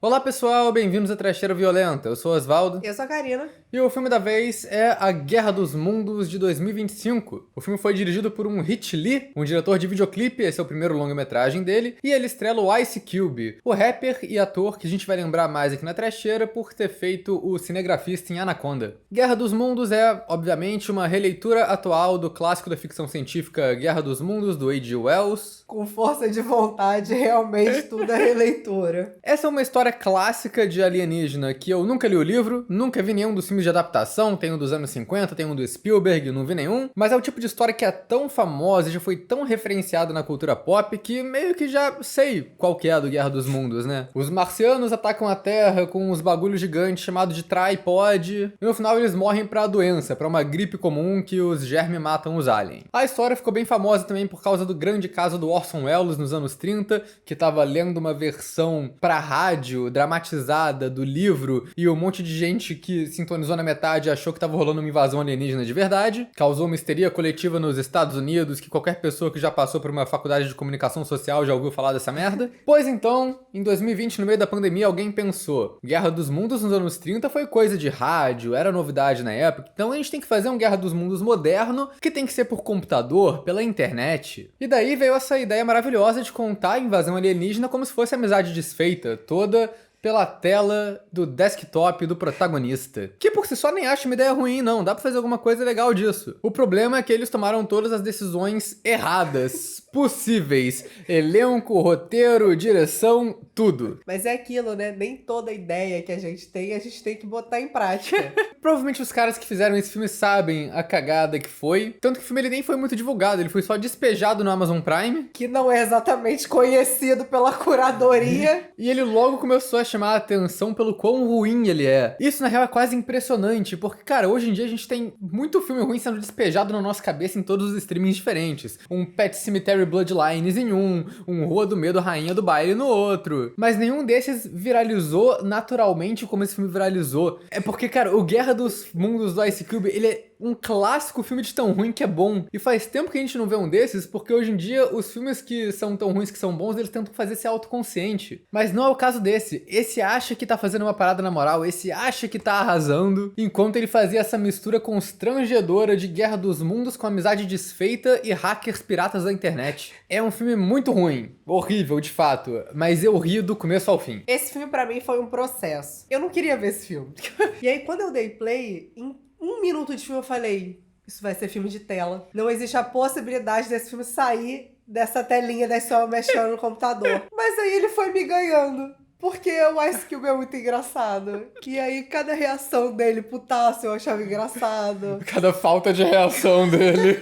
Olá pessoal, bem-vindos a Trecheira Violenta. Eu sou o Osvaldo. Eu sou a Karina. E o filme da vez é A Guerra dos Mundos de 2025. O filme foi dirigido por um Hit Lee, um diretor de videoclipe, esse é o primeiro longa-metragem dele, e ele estrela o Ice Cube, o rapper e ator que a gente vai lembrar mais aqui na Trecheira por ter feito o cinegrafista em Anaconda. Guerra dos Mundos é, obviamente, uma releitura atual do clássico da ficção científica Guerra dos Mundos, do H.G. Wells. Com força de vontade, realmente tudo é releitura. Essa é uma história clássica de alienígena que eu nunca li o livro, nunca vi nenhum dos filmes de adaptação, tem um dos anos 50, tem um do Spielberg, não vi nenhum, mas é o tipo de história que é tão famosa e já foi tão referenciada na cultura pop que meio que já sei qual que é a do Guerra dos Mundos, né? Os marcianos atacam a Terra com uns bagulhos gigantes chamados de tripod, e no final eles morrem pra doença, pra uma gripe comum que os germes matam os aliens. A história ficou bem famosa também por causa do grande caso do Orson Welles nos anos 30, que tava lendo uma versão pra rádio, dramatizada do livro, e um monte de gente que sintonizou na metade achou que tava rolando uma invasão alienígena de verdade, causou uma histeria coletiva nos Estados Unidos, que qualquer pessoa que já passou por uma faculdade de comunicação social já ouviu falar dessa merda. Pois então, em 2020, no meio da pandemia, alguém pensou, Guerra dos Mundos nos anos 30 foi coisa de rádio, era novidade na época, então a gente tem que fazer um Guerra dos Mundos moderno, que tem que ser por computador, pela internet. E daí veio essa ideia maravilhosa de contar a invasão alienígena como se fosse amizade desfeita, toda pela tela do desktop do protagonista. Que por si só nem acho uma ideia ruim, não. Dá pra fazer alguma coisa legal disso. O problema é que eles tomaram todas as decisões erradas possíveis. Elenco, roteiro, direção, tudo. Mas é aquilo, né? Nem toda ideia que a gente tem que botar em prática. Provavelmente os caras que fizeram esse filme sabem a cagada que foi. Tanto que o filme ele nem foi muito divulgado, ele foi só despejado no Amazon Prime. Que não é exatamente conhecido pela curadoria. E ele logo começou a chamar a atenção pelo quão ruim ele é. Isso, na real, é quase impressionante, porque, cara, hoje em dia a gente tem muito filme ruim sendo despejado na nossa cabeça em todos os streamings diferentes. Um Pet Sematary Bloodlines em um Rua do Medo, Rainha do Baile no outro. Mas nenhum desses viralizou naturalmente como esse filme viralizou. É porque, cara, o Guerra dos Mundos do Ice Cube, ele é um clássico filme de tão ruim que é bom. E faz tempo que a gente não vê um desses, porque hoje em dia os filmes que são tão ruins que são bons, eles tentam fazer ser autoconsciente. Mas não é o caso desse. Esse acha que tá fazendo uma parada na moral, esse acha que tá arrasando, enquanto ele fazia essa mistura constrangedora de Guerra dos Mundos com amizade desfeita e hackers piratas da internet. É um filme muito ruim, horrível de fato, mas eu ri do começo ao fim. Esse filme pra mim foi um processo. Eu não queria ver esse filme. E aí quando eu dei play, em 1 minuto de filme eu falei, isso vai ser filme de tela. Não existe a possibilidade desse filme sair dessa telinha da só mexendo no computador. Mas aí ele foi me ganhando. Porque o Ice Cube é muito engraçado. E aí, cada reação dele, putaço, eu achava engraçado. Cada falta de reação dele.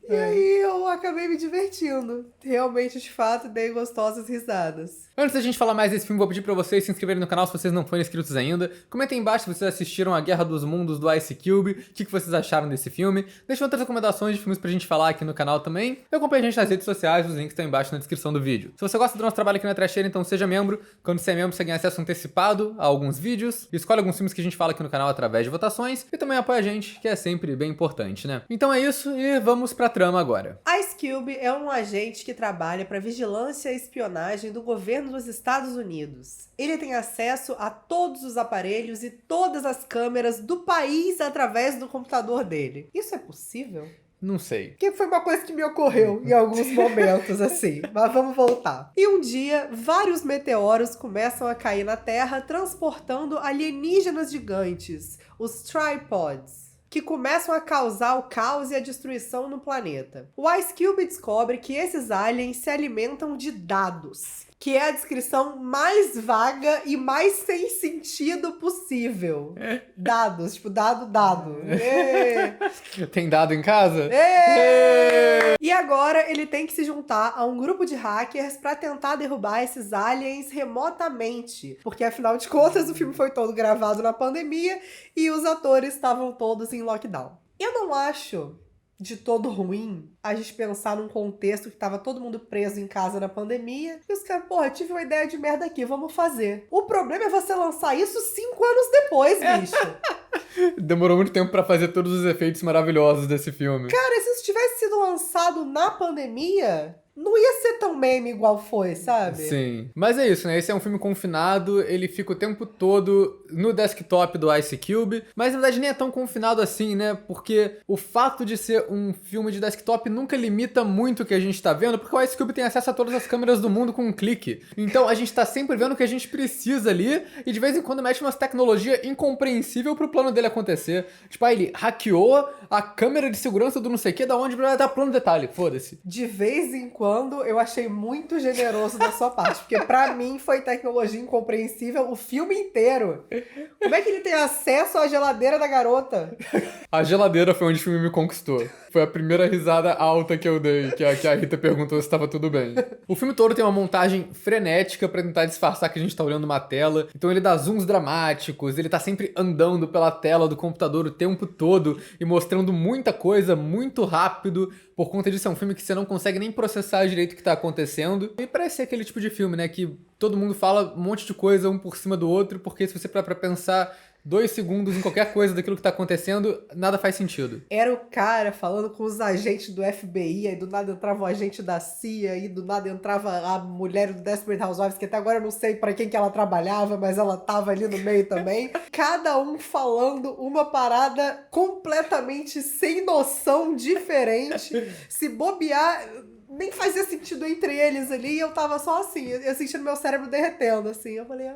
E aí, eu acabei me divertindo. Realmente, de fato, dei gostosas risadas. Antes da gente falar mais desse filme, vou pedir pra vocês se inscreverem no canal se vocês não forem inscritos ainda. Comentem embaixo se vocês assistiram a Guerra dos Mundos do Ice Cube, o que vocês acharam desse filme. Deixem outras recomendações de filmes pra gente falar aqui no canal também. E acompanhe a gente nas redes sociais, os links estão embaixo na descrição do vídeo. Se você gosta do nosso trabalho aqui na Trecheira, então seja membro. Quando você é membro, você ganha acesso antecipado a alguns vídeos, escolhe alguns filmes que a gente fala aqui no canal através de votações, e também apoia a gente, que é sempre bem importante, né? Então é isso, e vamos pra trama agora. Ice Cube é um agente que trabalha para vigilância e espionagem do governo dos Estados Unidos. Ele tem acesso a todos os aparelhos e todas as câmeras do país através do computador dele. Isso é possível? Não sei. Que foi uma coisa que me ocorreu em alguns momentos, assim. Mas vamos voltar. E um dia, vários meteoros começam a cair na Terra, transportando alienígenas gigantes, os tripods, que começam a causar o caos e a destruição no planeta. O Ice Cube descobre que esses aliens se alimentam de dados, que é a descrição mais vaga e mais sem sentido possível. Dados, tipo dado. Tem dado em casa? E agora ele tem que se juntar a um grupo de hackers pra tentar derrubar esses aliens remotamente. Porque afinal de contas o filme foi todo gravado na pandemia e os atores estavam todos em lockdown. Eu não acho de todo ruim a gente pensar num contexto que tava todo mundo preso em casa na pandemia e os caras, porra, tive uma ideia de merda aqui, vamos fazer. O problema é você lançar isso 5 anos depois, bicho. Demorou muito tempo pra fazer todos os efeitos maravilhosos desse filme. Cara, se isso tivesse sido sido lançado na pandemia, não ia ser tão meme igual foi, sabe? Sim. Mas é isso, né? Esse é um filme confinado, ele fica o tempo todo no desktop do Ice Cube, mas na verdade nem é tão confinado assim, né? Porque o fato de ser um filme de desktop nunca limita muito o que a gente tá vendo, porque o Ice Cube tem acesso a todas as câmeras do mundo com um clique. Então a gente tá sempre vendo o que a gente precisa ali, e de vez em quando mete umas tecnologia incompreensível pro plano dele acontecer. Tipo, aí ele hackeou a câmera de segurança do não sei o que, da onde vai dar plano detalhe, foda-se. De vez em quando eu achei muito generoso da sua parte, porque pra mim foi tecnologia incompreensível o filme inteiro. Como é que ele tem acesso à geladeira da garota? A geladeira foi onde o filme me conquistou. Foi a primeira risada alta que eu dei, que a Rita perguntou se estava tudo bem. O filme todo tem uma montagem frenética pra tentar disfarçar que a gente tá olhando uma tela. Então ele dá zooms dramáticos, ele tá sempre andando pela tela do computador o tempo todo e mostrando muita coisa muito rápido. Por conta disso, é um filme que você não consegue nem processar direito o que tá acontecendo. E parece ser aquele tipo de filme, né, que todo mundo fala um monte de coisa um por cima do outro, porque se você parar pra pensar 2 segundos em qualquer coisa daquilo que tá acontecendo, nada faz sentido. Era o cara falando com os agentes do FBI, aí do nada entrava o agente da CIA, e do nada entrava a mulher do Desperate Housewives, que até agora eu não sei pra quem que ela trabalhava, mas ela tava ali no meio também. Cada um falando uma parada completamente sem noção, diferente. Se bobear, nem fazia sentido entre eles ali, e eu tava só assim, eu sentindo meu cérebro derretendo, assim. Eu falei,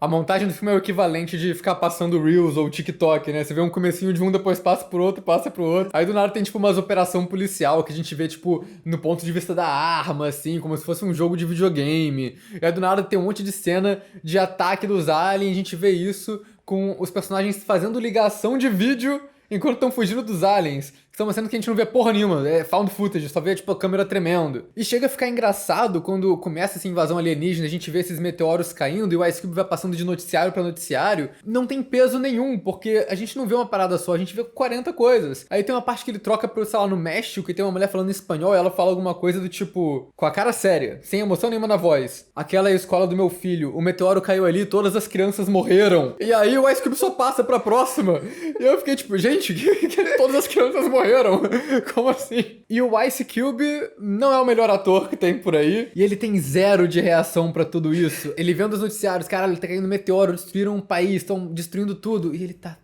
A montagem do filme é o equivalente de ficar passando Reels ou TikTok, né? Você vê um comecinho de um, depois passa pro outro, passa pro outro. Aí do nada tem, tipo, umas operação policial que a gente vê, tipo, no ponto de vista da arma, assim, como se fosse um jogo de videogame. E aí do nada tem um monte de cena de ataque dos aliens, a gente vê isso com os personagens fazendo ligação de vídeo enquanto estão fugindo dos aliens. Que são uma cena que a gente não vê porra nenhuma, é found footage, só vê, tipo, a câmera tremendo. E chega a ficar engraçado quando começa essa invasão alienígena, a gente vê esses meteoros caindo e o Ice Cube vai passando de noticiário pra noticiário. Não tem peso nenhum, porque a gente não vê uma parada só, a gente vê 40 coisas. Aí tem uma parte que ele troca pro, sei lá, no México, e tem uma mulher falando em espanhol, e ela fala alguma coisa do tipo, com a cara séria, sem emoção nenhuma na voz. Aquela é a escola do meu filho, o meteoro caiu ali, todas as crianças morreram. E aí o Ice Cube só passa pra próxima. E eu fiquei tipo, gente, que todas as crianças morreram? Como assim? E o Ice Cube não é o melhor ator que tem por aí. E ele tem zero de reação pra tudo isso. Ele vendo os noticiários, caralho, tá caindo meteoro, destruíram um país, estão destruindo tudo. E ele tá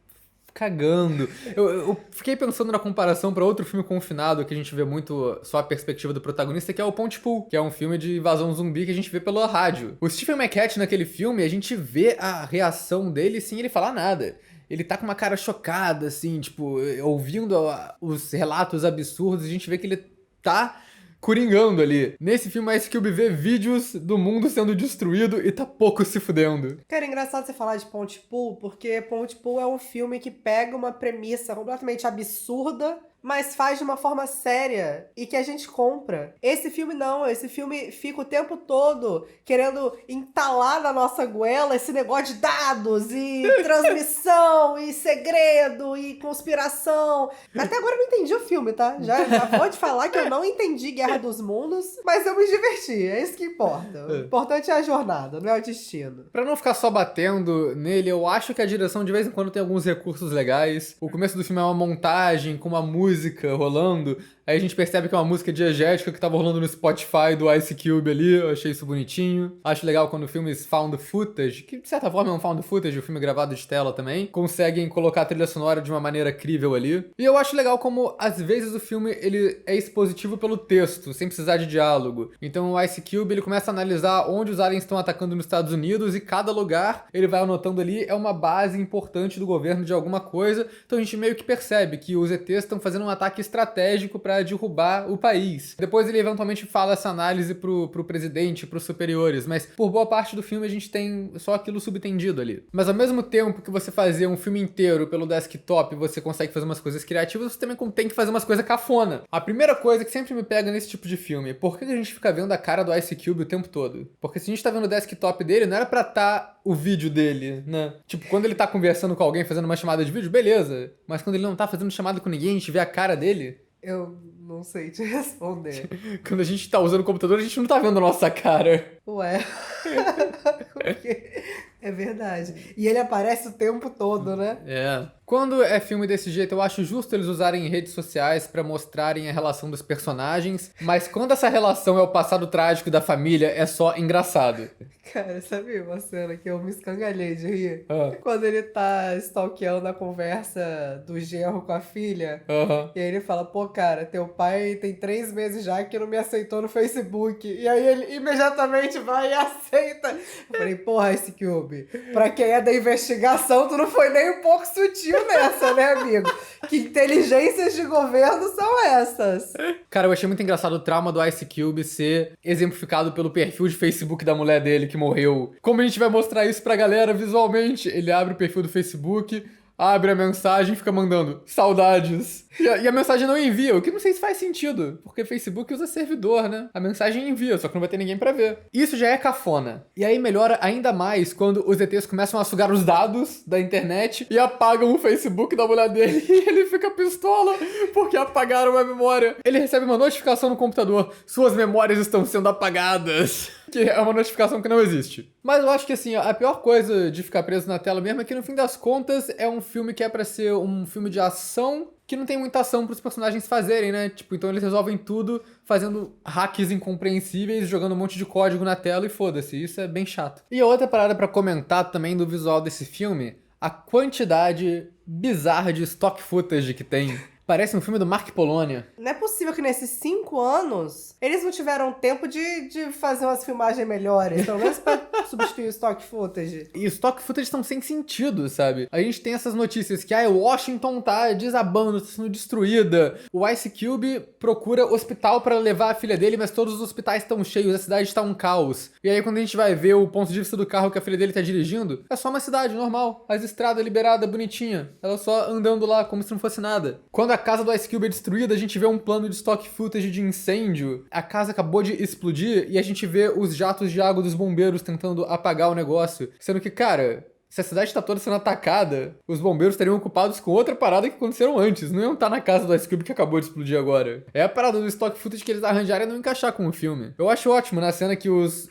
cagando. Eu fiquei pensando na comparação pra outro filme confinado, que a gente vê muito só a perspectiva do protagonista, que é o Pontypool, que é um filme de invasão zumbi que a gente vê pela rádio. O Stephen McHattie naquele filme, a gente vê a reação dele sem ele falar nada. Ele tá com uma cara chocada, assim, tipo, ouvindo os relatos absurdos, a gente vê que ele tá coringando ali. Nesse filme, a Ice Cube vê vídeos do mundo sendo destruído e tá pouco se fudendo. Cara, é engraçado você falar de Pontypool, porque Pontypool é um filme que pega uma premissa completamente absurda, mas faz de uma forma séria e que a gente compra. Esse filme não, esse filme fica o tempo todo querendo entalar na nossa goela esse negócio de dados e transmissão e segredo e conspiração. Até agora eu não entendi o filme, tá? Já vou te falar que eu não entendi Guerra dos Mundos, mas eu me diverti, é isso que importa. O importante é a jornada, não é o destino. Pra não ficar só batendo nele, eu acho que a direção de vez em quando tem alguns recursos legais. O começo do filme é uma montagem com uma música rolando. Aí a gente percebe que é uma música diegética que tava rolando no Spotify do Ice Cube ali. Eu achei isso bonitinho. Acho legal quando filmes found footage, que de certa forma é um found footage, o filme gravado de tela também, conseguem colocar a trilha sonora de uma maneira crível ali. E eu acho legal como, às vezes, o filme ele é expositivo pelo texto, sem precisar de diálogo. Então o Ice Cube ele começa a analisar onde os aliens estão atacando nos Estados Unidos e cada lugar ele vai anotando ali é uma base importante do governo de alguma coisa. Então a gente meio que percebe que os ETs estão fazendo um ataque estratégico para derrubar o país. Depois ele eventualmente fala essa análise pro presidente, pros superiores, mas por boa parte do filme a gente tem só aquilo subtendido ali. Mas ao mesmo tempo que você fazia um filme inteiro pelo desktop, você consegue fazer umas coisas criativas, você também tem que fazer umas coisas cafona. A primeira coisa que sempre me pega nesse tipo de filme, por que a gente fica vendo a cara do Ice Cube o tempo todo? Porque se a gente tá vendo o desktop dele, não era pra tá o vídeo dele, né? Tipo, quando ele tá conversando com alguém, fazendo uma chamada de vídeo, beleza. Mas quando ele não tá fazendo chamada com ninguém, a gente vê a cara dele. Eu Não sei te responder. Quando a gente tá usando o computador, a gente não tá vendo a nossa cara. Ué. Porque é verdade. E ele aparece o tempo todo, né? É. Quando é filme desse jeito, eu acho justo eles usarem redes sociais pra mostrarem a relação dos personagens, mas quando essa relação é o passado trágico da família, é só engraçado. Cara, sabe uma cena que eu me escangalhei de rir? Ah. Quando ele tá stalkeando a conversa do genro com a filha. Aham. E aí ele fala, pô, cara, teu pai tem 3 meses já que não me aceitou no Facebook. E aí ele imediatamente vai e aceita. Eu falei, porra, Ice Cube, pra quem é da investigação, tu não foi nem um pouco sutil nessa, né, amigo? Que inteligências de governo são essas? Cara, eu achei muito engraçado o trauma do Ice Cube ser exemplificado pelo perfil de Facebook da mulher dele que morreu. Como a gente vai mostrar isso pra galera visualmente? Ele abre o perfil do Facebook, abre a mensagem e fica mandando saudades. E a mensagem não envia, o que não sei se faz sentido, porque Facebook usa servidor, né? A mensagem envia, só que não vai ter ninguém pra ver. Isso já é cafona. E aí melhora ainda mais quando os ETs começam a sugar os dados da internet e apagam o Facebook da mulher dele. E ele fica pistola porque apagaram a memória. Ele recebe uma notificação no computador: suas memórias estão sendo apagadas. Que é uma notificação que não existe. Mas eu acho que, assim, a pior coisa de ficar preso na tela mesmo é que, no fim das contas, é um filme que é pra ser um filme de ação que não tem muita ação pros personagens fazerem, né? Tipo, então eles resolvem tudo fazendo hacks incompreensíveis, jogando um monte de código na tela e foda-se. Isso é bem chato. E a outra parada pra comentar também do visual desse filme, a quantidade bizarra de stock footage que tem. Parece um filme do Mark Polônia. Não é possível que nesses 5 anos eles não tiveram tempo de fazer umas filmagens melhores, pelo menos pra substituir o stock footage. E os stock footage estão sem sentido, sabe? A gente tem essas notícias que Washington tá desabando, tá sendo destruída. O Ice Cube procura hospital pra levar a filha dele, mas todos os hospitais estão cheios, a cidade tá um caos. E aí quando a gente vai ver o ponto de vista do carro que a filha dele tá dirigindo, é só uma cidade normal, as estradas liberadas, bonitinha. Ela só andando lá como se não fosse nada. Quando a casa do Ice Cube é destruída, a gente vê um plano de stock footage de incêndio. A casa acabou de explodir e a gente vê os jatos de água dos bombeiros tentando apagar o negócio. Sendo que, cara, se a cidade tá toda sendo atacada, os bombeiros estariam ocupados com outra parada que aconteceram antes. Não iam estar na casa do Ice Cube que acabou de explodir agora. É a parada do stock footage que eles arranjaram e não encaixar com o filme. Eu acho ótimo na cena que os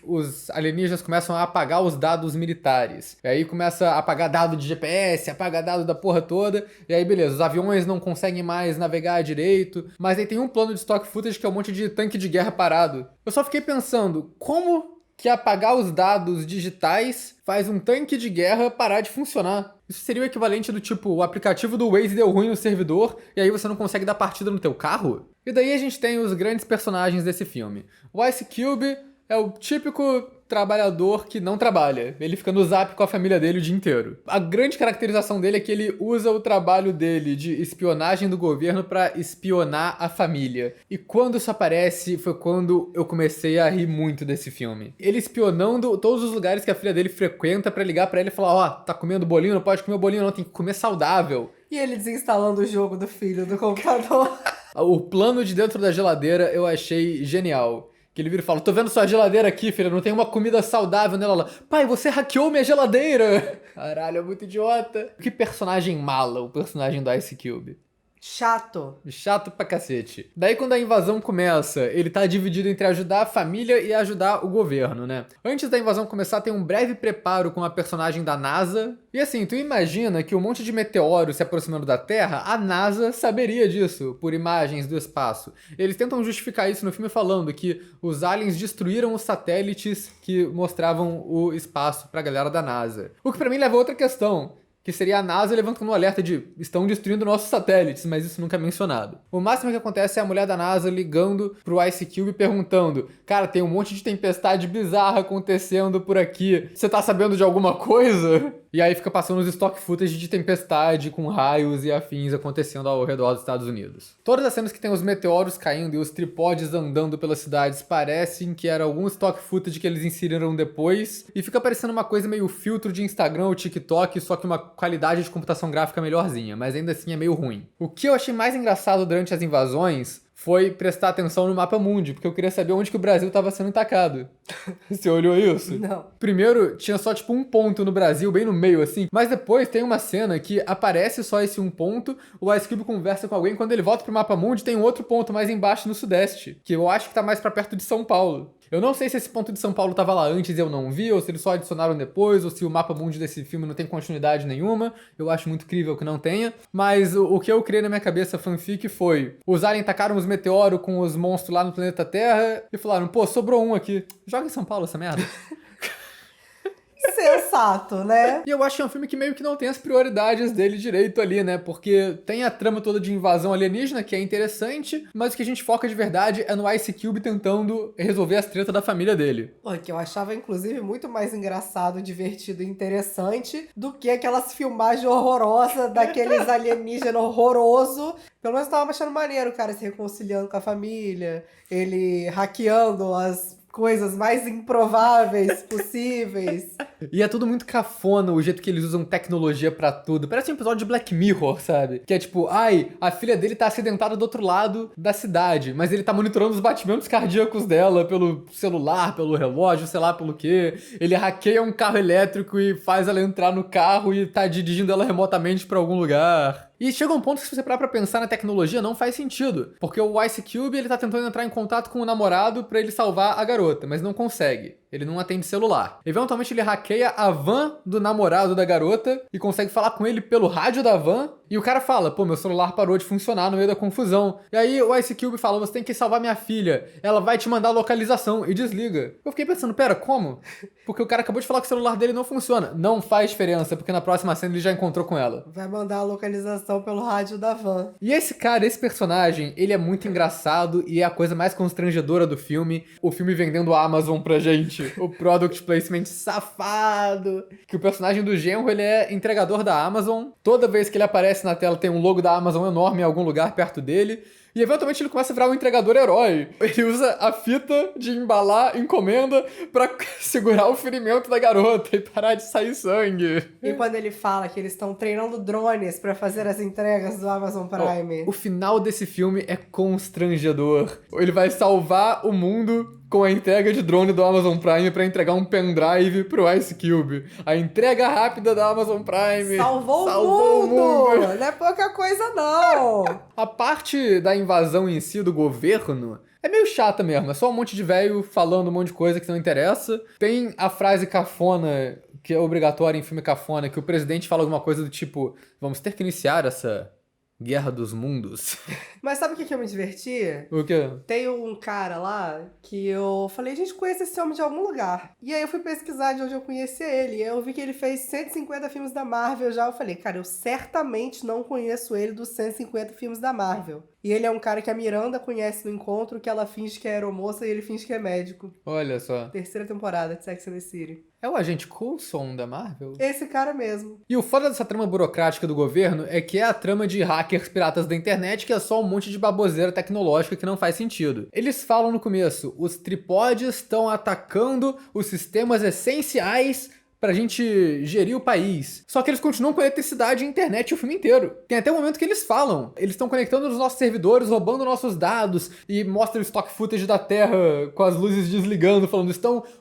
alienígenas começam a apagar os dados militares. E aí começa a apagar dado de GPS, apaga dado da porra toda. E aí beleza, os aviões não conseguem mais navegar direito. Mas aí tem um plano de stock footage que é um monte de tanque de guerra parado. Eu só fiquei pensando, como que apagar os dados digitais faz um tanque de guerra parar de funcionar? Isso seria o equivalente do tipo, o aplicativo do Waze deu ruim no servidor e aí você não consegue dar partida no teu carro? E daí a gente tem os grandes personagens desse filme. O Ice Cube é o típico trabalhador que não trabalha. Ele fica no Zap com a família dele o dia inteiro. A grande caracterização dele é que ele usa o trabalho dele de espionagem do governo pra espionar a família. E quando isso aparece, foi quando eu comecei a rir muito desse filme. Ele espionando todos os lugares que a filha dele frequenta pra ligar pra ele e falar: ó, tá comendo bolinho? Não pode comer bolinho não, tem que comer saudável. E ele desinstalando o jogo do filho do computador. O plano de dentro da geladeira eu achei genial. Que ele vira e fala: tô vendo sua geladeira aqui, filha, não tem uma comida saudável nela lá. Pai, você hackeou minha geladeira! Caralho, é muito idiota. Que personagem mala, o personagem do Ice Cube. Chato. Chato pra cacete. Daí quando a invasão começa, ele tá dividido entre ajudar a família e ajudar o governo, né? Antes da invasão começar, tem um breve preparo com a personagem da NASA. E assim, tu imagina que um monte de meteoros se aproximando da Terra, a NASA saberia disso, por imagens do espaço. Eles tentam justificar isso no filme falando que os aliens destruíram os satélites que mostravam o espaço pra galera da NASA. O que pra mim leva a outra questão, que seria a NASA levantando um alerta de estão destruindo nossos satélites, mas isso nunca é mencionado. O máximo que acontece é a mulher da NASA ligando pro Ice Cube perguntando: cara, tem um monte de tempestade bizarra acontecendo por aqui, você tá sabendo de alguma coisa? E aí fica passando os stock footage de tempestade com raios e afins acontecendo ao redor dos Estados Unidos. Todas as cenas que tem os meteoros caindo e os tripodes andando pelas cidades parecem que era algum stock footage que eles inseriram depois, e fica parecendo uma coisa meio filtro de Instagram ou TikTok, só que uma qualidade de computação gráfica melhorzinha, mas ainda assim é meio ruim. O que eu achei mais engraçado durante as invasões foi prestar atenção no mapa mundi, porque eu queria saber onde que o Brasil estava sendo atacado. Você olhou isso? Não. Primeiro, tinha só tipo um ponto no Brasil, bem no meio assim, mas depois tem uma cena que aparece só esse um ponto, o Ice Cube conversa com alguém, quando ele volta pro mapa mundi tem um outro ponto mais embaixo no sudeste, que eu acho que tá mais pra perto de São Paulo. Eu não sei se esse ponto de São Paulo tava lá antes e eu não vi, ou se eles só adicionaram depois, ou se o mapa mundi desse filme não tem continuidade nenhuma. Eu acho muito incrível que não tenha. Mas o que eu criei na minha cabeça fanfic foi: os aliens tacaram os meteoros com os monstros lá no planeta Terra e falaram, pô, sobrou um aqui. Joga em São Paulo essa merda. Sensato, né? E eu acho que é um filme que meio que não tem as prioridades dele direito ali, né? Porque tem a trama toda de invasão alienígena, que é interessante, mas o que a gente foca de verdade é no Ice Cube tentando resolver as tretas da família dele. Pô, que eu achava, inclusive, muito mais engraçado, divertido e interessante do que aquelas filmagens horrorosas daqueles alienígenas horroroso. Pelo menos eu tava achando maneiro, o cara se reconciliando com a família, ele hackeando as coisas mais improváveis possíveis. E é tudo muito cafona, o jeito que eles usam tecnologia pra tudo. Parece um episódio de Black Mirror, sabe? Que é tipo, ai, a filha dele tá acidentada do outro lado da cidade, mas ele tá monitorando os batimentos cardíacos dela pelo celular, pelo relógio, sei lá pelo quê. Ele hackeia um carro elétrico e faz ela entrar no carro e tá dirigindo ela remotamente pra algum lugar. E chega um ponto que se você parar pra pensar na tecnologia não faz sentido, porque o Ice Cube ele tá tentando entrar em contato com o namorado pra ele salvar a garota, mas não consegue. Ele não atende celular. Eventualmente ele hackeia a van do namorado da garota e consegue falar com ele pelo rádio da van. E o cara fala, pô, meu celular parou de funcionar no meio da confusão. E aí o Ice Cube fala, você tem que salvar minha filha. Ela vai te mandar a localização e desliga. Eu fiquei pensando, pera, como? Porque o cara acabou de falar que o celular dele não funciona. Não faz diferença, porque na próxima cena ele já encontrou com ela. Vai mandar a localização pelo rádio da van. E esse cara, esse personagem, ele é muito engraçado e é a coisa mais constrangedora do filme. O filme vendendo a Amazon pra gente. O product placement safado. Que o personagem do genro, ele é entregador da Amazon. Toda vez que ele aparece na tela tem um logo da Amazon enorme em algum lugar perto dele. E eventualmente ele começa a virar um entregador herói. Ele usa a fita de embalar encomenda pra segurar o ferimento da garota e parar de sair sangue. E quando ele fala que eles estão treinando drones pra fazer as entregas do Amazon Prime. O final desse filme é constrangedor. Ele vai salvar o mundo com a entrega de drone do Amazon Prime pra entregar um pendrive pro Ice Cube. A entrega rápida da Amazon Prime. Salvou o mundo! Não é pouca coisa, não! A parte da invasão em si do governo é meio chata mesmo. É só um monte de velho falando um monte de coisa que não interessa. Tem a frase cafona, que é obrigatória em filme cafona, que o presidente fala alguma coisa do tipo, vamos ter que iniciar essa Guerra dos Mundos. Mas sabe o que eu me diverti? O quê? Tem um cara lá que eu falei, gente, conhece esse homem de algum lugar. E aí eu fui pesquisar de onde eu conhecia ele. E eu vi que ele fez 150 filmes da Marvel já. Eu falei, cara, eu certamente não conheço ele dos 150 filmes da Marvel. E ele é um cara que a Miranda conhece no encontro, que ela finge que é aeromoça e ele finge que é médico. Olha só. 3ª temporada de Sex and the City. É o agente Coulson da Marvel? Esse cara mesmo. E o foda dessa trama burocrática do governo é que é a trama de hackers piratas da internet, que é só um monte de baboseira tecnológica que não faz sentido. Eles falam no começo, os tripódios estão atacando os sistemas essenciais pra gente gerir o país. Só que eles continuam com eletricidade e internet o filme inteiro. Tem até o momento que eles falam. Eles estão conectando os nossos servidores, roubando nossos dados e mostram o stock footage da Terra com as luzes desligando, falando,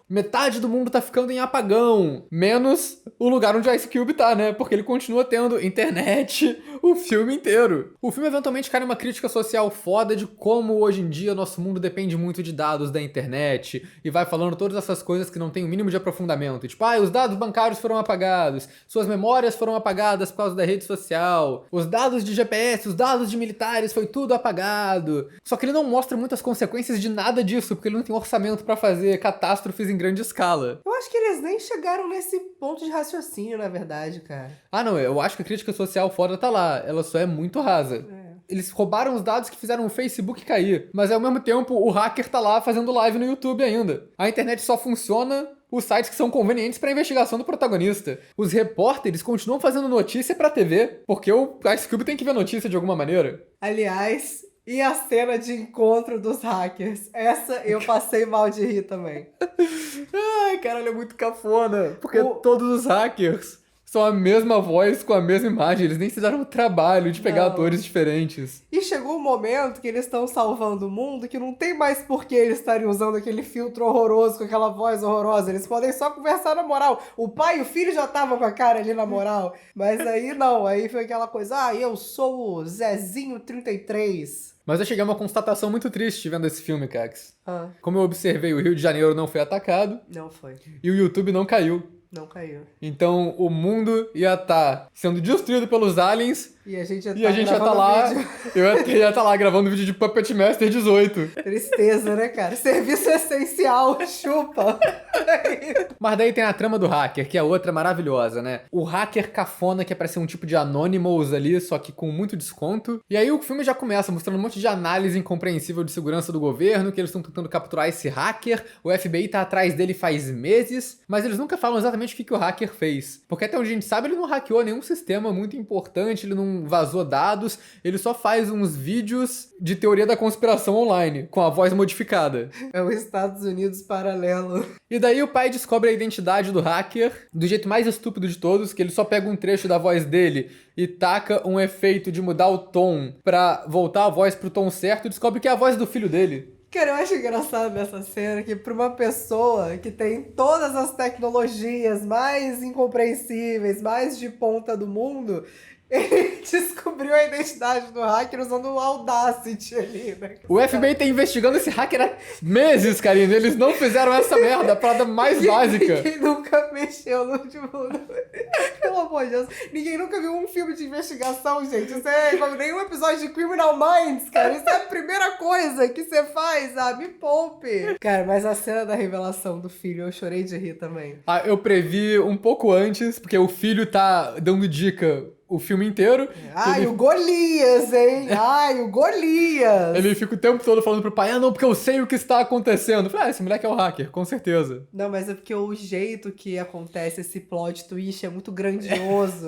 metade do mundo tá ficando em apagão. Menos o lugar onde a Ice Cube tá, né? Porque ele continua tendo internet o filme inteiro. O filme eventualmente cai numa crítica social foda de como hoje em dia nosso mundo depende muito de dados da internet e vai falando todas essas coisas que não tem o mínimo de aprofundamento. Tipo, os dados bancários foram apagados, suas memórias foram apagadas por causa da rede social, os dados de GPS, os dados de militares, foi tudo apagado. Só que ele não mostra muitas consequências de nada disso, porque ele não tem orçamento pra fazer catástrofes em grande escala. Eu acho que eles nem chegaram nesse ponto de raciocínio, na verdade, cara. Não, eu acho que a crítica social foda tá lá, ela só é muito rasa. Eles roubaram os dados que fizeram o Facebook cair, mas ao mesmo tempo o hacker tá lá fazendo live no YouTube ainda. A internet só funciona os sites que são convenientes para a investigação do protagonista. Os repórteres continuam fazendo notícia pra TV, porque o Ice Cube tem que ver notícia de alguma maneira. Aliás, e a cena de encontro dos hackers? Essa eu passei mal de rir também. Ai, caralho, é muito cafona. Porque todos os hackers são a mesma voz com a mesma imagem. Eles nem se deram o trabalho de pegar atores diferentes. E chegou um momento que eles estão salvando o mundo que não tem mais por que eles estarem usando aquele filtro horroroso com aquela voz horrorosa. Eles podem só conversar na moral. O pai e o filho já estavam com a cara ali na moral. Mas aí não, aí foi aquela coisa, eu sou o Zezinho 33. Mas eu cheguei a uma constatação muito triste vendo esse filme, Cax. Como eu observei, o Rio de Janeiro não foi atacado. Não foi. E o YouTube não caiu. Não caiu. Então o mundo ia estar sendo destruído pelos aliens. E a gente ia estar lá. Eu ia estar lá gravando vídeo de Puppet Master 18. Tristeza, né, cara? Serviço essencial, chupa. Mas daí tem a trama do hacker, que é outra maravilhosa, né? O hacker cafona, que é pra ser um tipo de Anonymous ali, só que com muito desconto. E aí o filme já começa mostrando um monte de análise incompreensível de segurança do governo, que eles estão tentando capturar esse hacker. O FBI tá atrás dele faz meses, mas eles nunca falam exatamente o que o hacker fez. Porque até onde a gente sabe, ele não hackeou nenhum sistema muito importante, ele não vazou dados, ele só faz uns vídeos de teoria da conspiração online, com a voz modificada. É o Estados Unidos paralelo. E daí o pai descobre a identidade do hacker do jeito mais estúpido de todos, que ele só pega um trecho da voz dele e taca um efeito de mudar o tom pra voltar a voz pro tom certo e descobre que é a voz do filho dele. Cara, eu acho engraçado nessa cena que pra uma pessoa que tem todas as tecnologias mais incompreensíveis, mais de ponta do mundo, ele descobriu a identidade do hacker usando o Audacity ali, né? O FBI tá investigando esse hacker há meses, Karina. Eles não fizeram essa merda, a parada mais básica. Ninguém nunca mexeu no Pelo amor de Deus. Ninguém nunca viu um filme de investigação, gente. Isso é como nenhum episódio de Criminal Minds, cara. Isso é a primeira coisa que você faz, me poupe. Cara, mas a cena da revelação do filho, eu chorei de rir também. Eu previ um pouco antes, porque o filho tá dando dica o filme inteiro. O Golias, hein? O Golias! Ele fica o tempo todo falando pro pai, não, porque eu sei o que está acontecendo. Eu falei, esse moleque é o hacker, com certeza. Não, mas é porque o jeito que acontece esse plot twist é muito grandioso.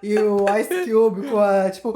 E o Ice Cube com a, tipo,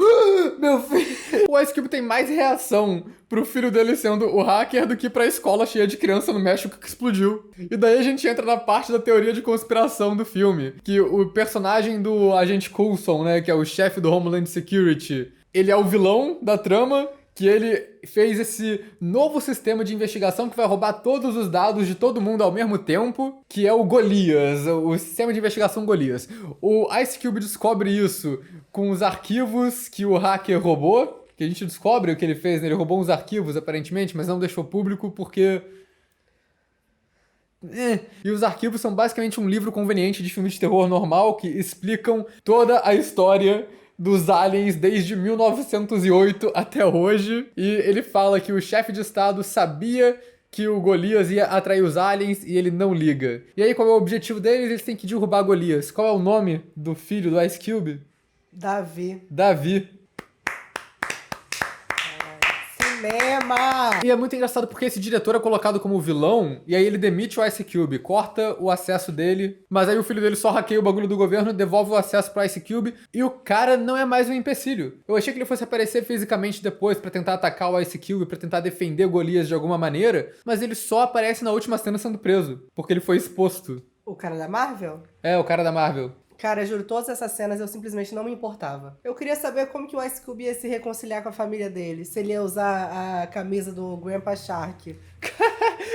meu filho. O Ice Cube tem mais reação pro filho dele sendo o hacker do que pra escola cheia de criança no México que explodiu. E daí a gente entra na parte da teoria de conspiração do filme, que o personagem do agente Coulson, né, que é o chefe do Homeland Security, ele é o vilão da trama, que ele fez esse novo sistema de investigação que vai roubar todos os dados de todo mundo ao mesmo tempo, que é o Golias, o sistema de investigação Golias. O Ice Cube descobre isso com os arquivos que o hacker roubou, que a gente descobre o que ele fez, né? Ele roubou uns arquivos, aparentemente, mas não deixou público porque... E os arquivos são basicamente um livro conveniente de filme de terror normal que explicam toda a história dos aliens desde 1908 até hoje. E ele fala que o chefe de estado sabia que o Golias ia atrair os aliens e ele não liga. E aí, qual é o objetivo deles? Eles têm que derrubar Golias. Qual é o nome do filho do Ice Cube? Davi. Cinema! E é muito engraçado porque esse diretor é colocado como vilão, e aí ele demite o Ice Cube, corta o acesso dele, mas aí o filho dele só hackeia o bagulho do governo, devolve o acesso pro Ice Cube, e o cara não é mais um empecilho. Eu achei que ele fosse aparecer fisicamente depois pra tentar atacar o Ice Cube, pra tentar defender Golias de alguma maneira, mas ele só aparece na última cena sendo preso, porque ele foi exposto. O cara da Marvel? É, o cara da Marvel. Cara, juro, todas essas cenas eu simplesmente não me importava. Eu queria saber como que o Ice Cube ia se reconciliar com a família dele. Se ele ia usar a camisa do Grandpa Shark.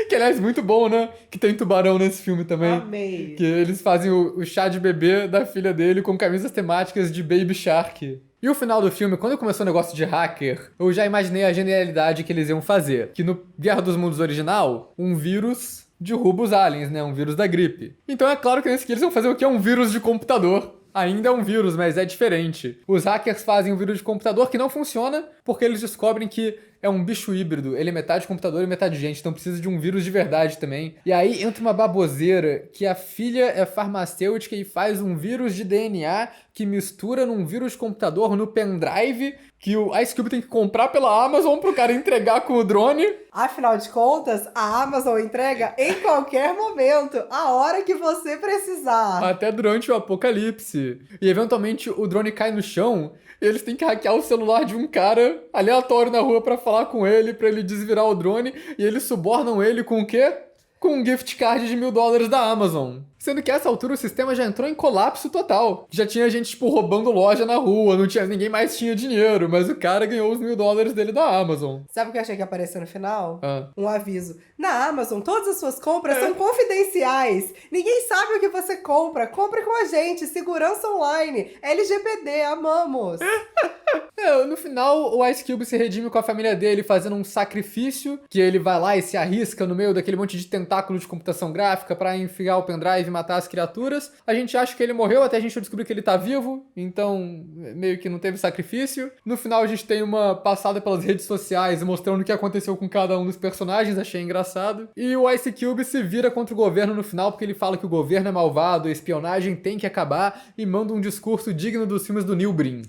Que, aliás, muito bom, né? Que tem tubarão nesse filme também. Amei. Que eles fazem o chá de bebê da filha dele com camisas temáticas de Baby Shark. E o final do filme, quando começou o negócio de hacker, eu já imaginei a genialidade que eles iam fazer. Que no Guerra dos Mundos original, um vírus derruba os aliens, né? Um vírus da gripe. Então é claro que nesse aqui eles vão fazer o que é um vírus de computador. Ainda é um vírus, mas é diferente. Os hackers fazem um vírus de computador que não funciona porque eles descobrem que é um bicho híbrido. Ele é metade computador e metade gente, então precisa de um vírus de verdade também. E aí entra uma baboseira que a filha é farmacêutica e faz um vírus de DNA que mistura num vírus de computador no pendrive que o Ice Cube tem que comprar pela Amazon pro cara entregar com o drone. Afinal de contas, a Amazon entrega em qualquer momento, a hora que você precisar. Até durante o apocalipse. E eventualmente o drone cai no chão e eles têm que hackear o celular de um cara aleatório na rua pra falar com ele, pra ele desvirar o drone. E eles subornam ele com o quê? com um gift card de $1.000 da Amazon. Sendo que a essa altura o sistema já entrou em colapso total. Já tinha gente, tipo, roubando loja na rua, não tinha, ninguém mais tinha dinheiro, mas o cara ganhou os $1.000 dele da Amazon. Sabe o que eu achei que ia aparecer no final? Ah. Um aviso. Na Amazon, todas as suas compras são confidenciais. Ninguém sabe o que você compra. Compre com a gente. Segurança online. LGPD, amamos. No final, o Ice Cube se redime com a família dele fazendo um sacrifício, que ele vai lá e se arrisca no meio daquele monte de tentáculo de computação gráfica pra enfiar o pendrive e matar as criaturas. A gente acha que ele morreu, até a gente descobrir que ele tá vivo, então meio que não teve sacrifício. No final a gente tem uma passada pelas redes sociais mostrando o que aconteceu com cada um dos personagens, achei engraçado. E o Ice Cube se vira contra o governo no final porque ele fala que o governo é malvado, a espionagem tem que acabar e manda um discurso digno dos filmes do Neil Breen.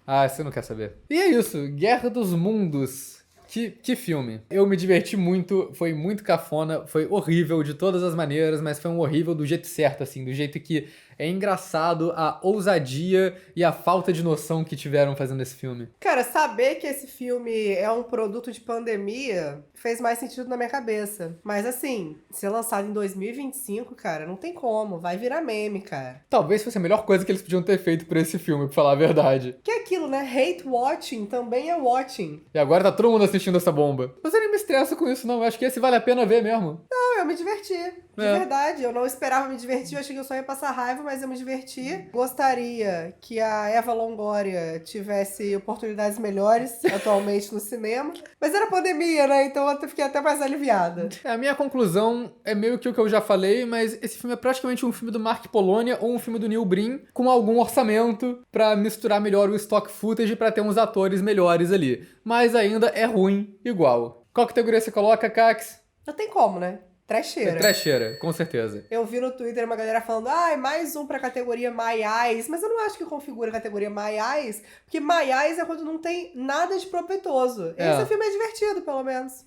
Ah, você não quer saber. E é isso, Guerra dos Mundos. Que filme. Eu me diverti muito, foi muito cafona, foi horrível de todas as maneiras, mas foi um horrível do jeito certo, assim, do jeito que é engraçado a ousadia e a falta de noção que tiveram fazendo esse filme. Cara, saber que esse filme é um produto de pandemia fez mais sentido na minha cabeça. Mas assim, ser lançado em 2025, cara, não tem como. Vai virar meme, cara. Talvez fosse a melhor coisa que eles podiam ter feito por esse filme, pra falar a verdade. Que é aquilo, né? Hate watching também é watching. E agora tá todo mundo assistindo essa bomba. Mas eu nem me estresso com isso, não. Eu acho que esse vale a pena ver mesmo. Não, eu me diverti. De verdade. Eu não esperava me divertir. Eu achei que eu só ia passar raiva, mas eu me diverti. Gostaria que a Eva Longoria tivesse oportunidades melhores atualmente no cinema. Mas era pandemia, né? Então eu fiquei até mais aliviada. A minha conclusão é meio que o que eu já falei, mas esse filme é praticamente um filme do Mark Polonia ou um filme do Neil Breen com algum orçamento pra misturar melhor o stock footage pra ter uns atores melhores ali. Mas ainda é ruim igual. Qual categoria você coloca, Cax? Não tem como, né? Trecheira. É trecheira, com certeza. Eu vi no Twitter uma galera falando, mais um pra categoria My Eyes, mas eu não acho que configura a categoria My Eyes, porque My Eyes é quando não tem nada de proveitoso. Esse filme é divertido, pelo menos.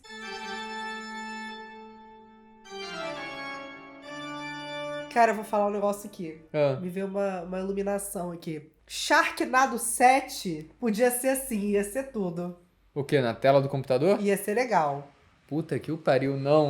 Cara, eu vou falar um negócio aqui. Me veio uma iluminação aqui. Sharknado 7 podia ser assim, ia ser tudo. O quê? Na tela do computador? Ia ser legal. Puta que o pariu, não.